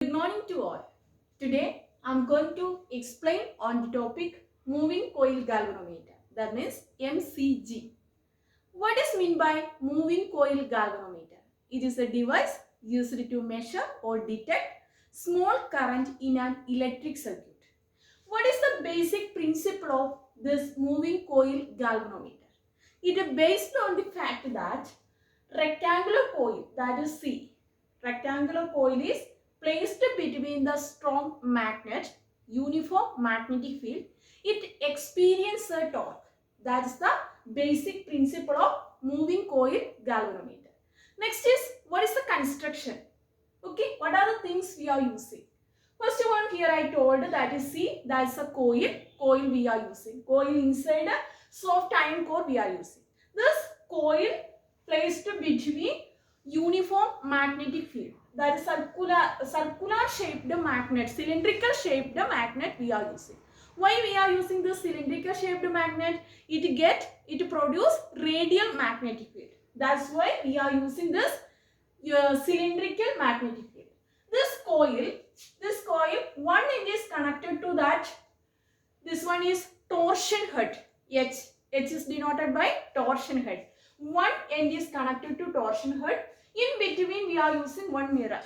Good morning to all. Today I'm going to explain on the topic moving coil galvanometer, that means MCG. What is meant by moving coil galvanometer? It is a device used to measure or detect small current in an electric circuit. What is the basic principle of this moving coil galvanometer? It is based on the fact that rectangular coil, that is C, rectangular coil is placed between the strong magnet, uniform magnetic field. It experiences a torque. That is the basic principle of moving coil galvanometer. Next is, what is the construction? Okay, what are the things we are using? First one here I told, that is C, that's a coil we are using. Coil inside a soft iron core we are using. This coil placed between uniform magnetic field, that is circular shaped magnet, cylindrical shaped magnet we are using. Why we are using this cylindrical shaped magnet? It produce radial magnetic field. That's why we are using this cylindrical magnetic field. This coil, one end is connected to that. This one is torsion head. H is denoted by torsion head. One end is connected to torsion head. In between we are using one mirror.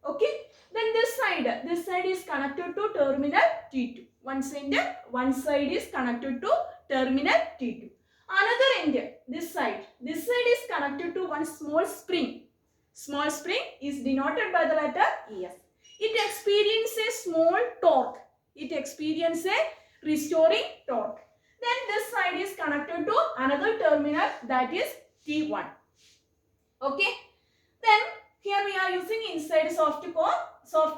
Okay. Then this side is connected to terminal T2. One side is connected to terminal T2. Another end, this side is connected to one small spring. Small spring is denoted by the letter ES. It experiences small torque. It experiences a restoring torque. Then this side is connected to another terminal, that is T1. Okay. Then here we are using inside soft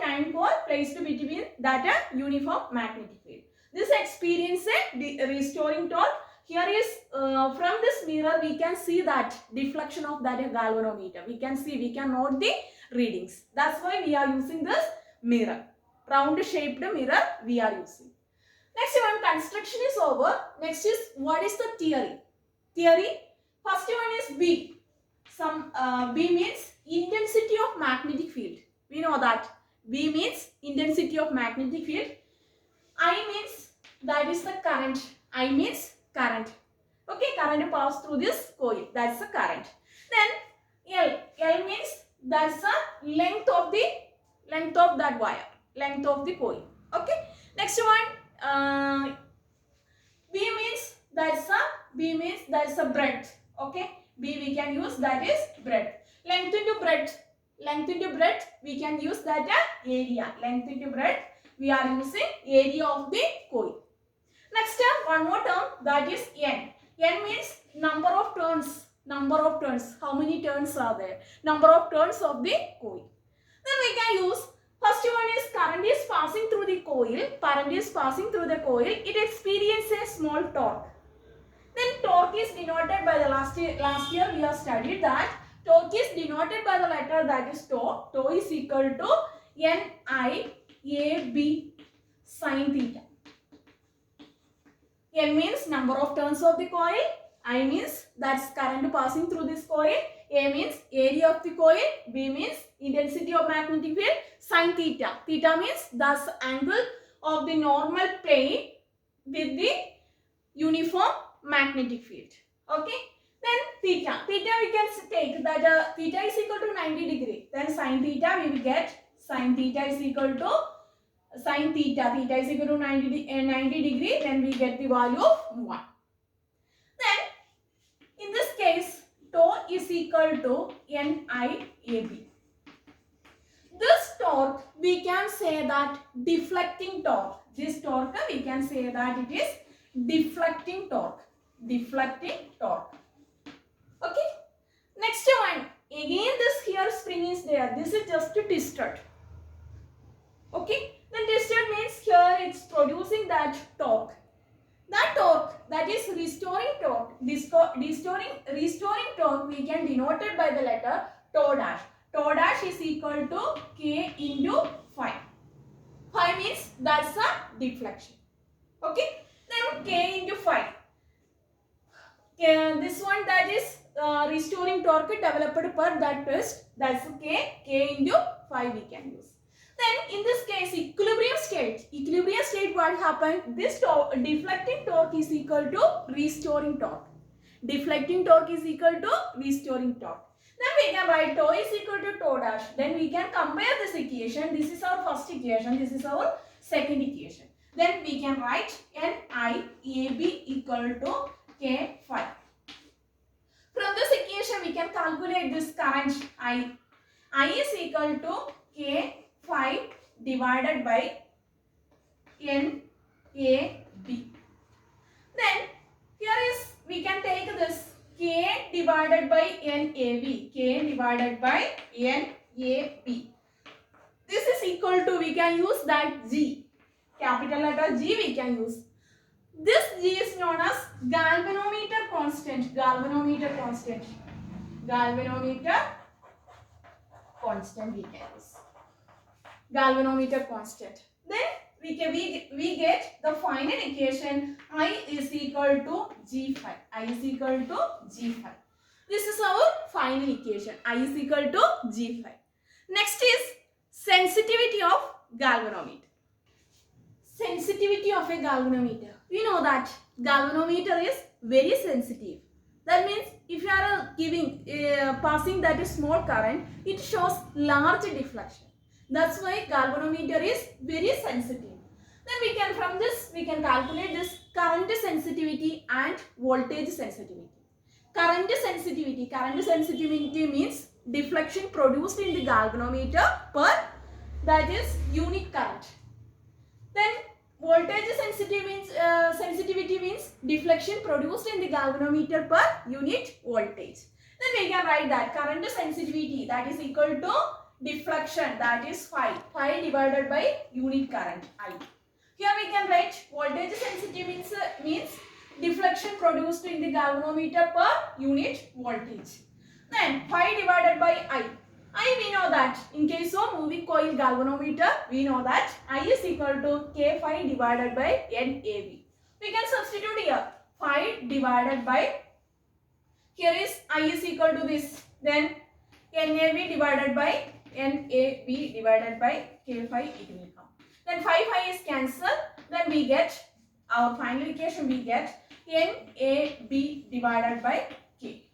iron core placed between that uniform magnetic field. This experiences a restoring torque. Here is from this mirror we can see that deflection of that galvanometer. We can note the readings. That's why we are using this mirror. Round shaped mirror we are using. Next one, construction is over. Next is, what is the theory? First one is B. B means intensity of magnetic field. We know that. B means intensity of magnetic field. I means that is the current. I means current. Okay, current pass through this coil. That's the current. Then L means that's the length of that wire, length of the coil. Okay. Next one, B means that's a breadth. Okay. B we can use, that is breadth. Length into breadth we can use that area. Length into breadth we are using area of the coil. Next one more term, that is N. N means number of turns. How many turns are there? Number of turns of the coil. Then we can use, first one is current is passing through the coil. It experiences a small torque. Then torque is denoted by the last year we have studied that torque is denoted by the letter, that is tau. Tau is equal to NIAB sin theta. N means number of turns of the coil. I means that's current passing through this coil. A means area of the coil. B means intensity of magnetic field. Sin theta. Theta means that's angle of the normal plane with the uniform magnetic field. Okay. Then theta we can take that theta is equal to 90 degree. Then sin theta we will get sin theta is equal to sin theta. Theta is equal to 90 degree. Then we get the value of 1. Then in this case tau is equal to NIAB. This torque we can say that deflecting torque. This torque we can say that it is deflecting torque. Okay. Next one, again this here spring is there. This is just to distort. Okay. Then distort means here it's producing that torque. That torque, that is restoring torque. Restoring torque we can denote it by the letter tau dash. Tau dash is equal to K into phi. Phi means that's a deflection. Okay. Then K into phi. This one, that is restoring torque developed per that twist, that's K into phi we can use. Then in this case, equilibrium state what happened? This deflecting torque is equal to restoring torque. Deflecting torque is equal to restoring torque. Then we can write tau is equal to tau dash. Then we can compare this equation. This is our first equation. This is our second equation. Then we can write NIAB equal to K phi. From this equation we can calculate this current I. I is equal to K phi divided by NAB. Then here is we can take this K divided by NAB. K divided by NAB. This is equal to, we can use that G. Capital letter G we can use. This G is known as galvanometer constant. Galvanometer constant. Galvanometer constant we can use. Galvanometer constant. Then we get the final equation I is equal to G phi. I is equal to G phi. This is our final equation. I is equal to G phi. Next is sensitivity of galvanometer. Sensitivity of a galvanometer. We know that galvanometer is very sensitive. That means if you are passing that is small current, it shows large deflection. That's why galvanometer is very sensitive. Then we can, from this we can calculate this current sensitivity and voltage sensitivity. Current sensitivity means deflection produced in the galvanometer per, that is, unit current. Then voltage sensitivity means deflection produced in the galvanometer per unit voltage. Then we can write that current sensitivity, that is equal to deflection, that is phi divided by unit current I. Here we can write voltage sensitivity means deflection produced in the galvanometer per unit voltage. Then phi divided by I. I we know that in case of moving coil galvanometer, we know that I is equal to K phi divided by NAB. We can substitute here phi divided by, here is I is equal to this, then NAB divided by NAB divided by K phi it will come. Then phi is cancelled. Then we get our final equation, we get NAB divided by K.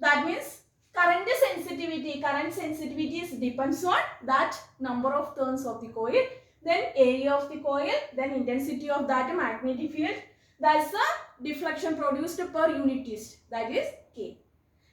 That means current sensitivity is depends on that number of turns of the coil, then area of the coil, then intensity of that magnetic field. That's the deflection produced per unit twist, that is K.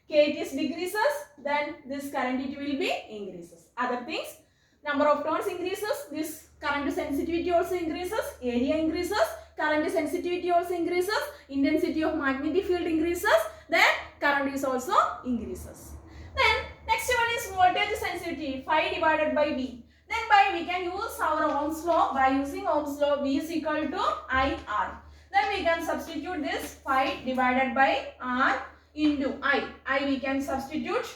K it is decreases, then this current it will be increases. Other things, number of turns increases, this current sensitivity also increases, area increases, current sensitivity also increases, intensity of magnetic field increases, then current is also increases. Then next one is voltage sensitivity, phi divided by V. Then by we can use our Ohm's law. By using Ohm's law, V is equal to IR. Then we can substitute this phi divided by R into I. I we can substitute.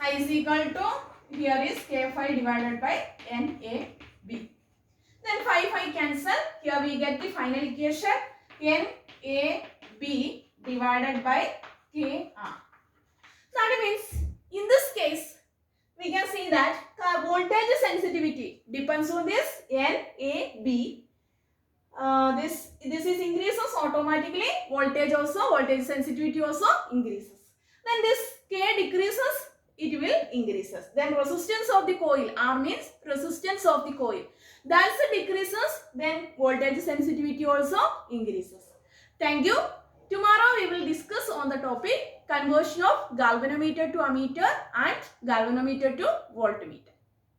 I is equal to, here is K phi divided by NAB. Then phi cancel. Here we get the final equation NAB divided by KR. That means in this case we can see that voltage sensitivity depends on this NAB. This is increases automatically, voltage sensitivity also increases. Then this K decreases, it will increases. Then resistance of the coil, R means resistance of the coil, that's decreases, then voltage sensitivity also increases. Thank you. Tomorrow we will discuss on the topic conversion of galvanometer to ammeter and galvanometer to voltmeter.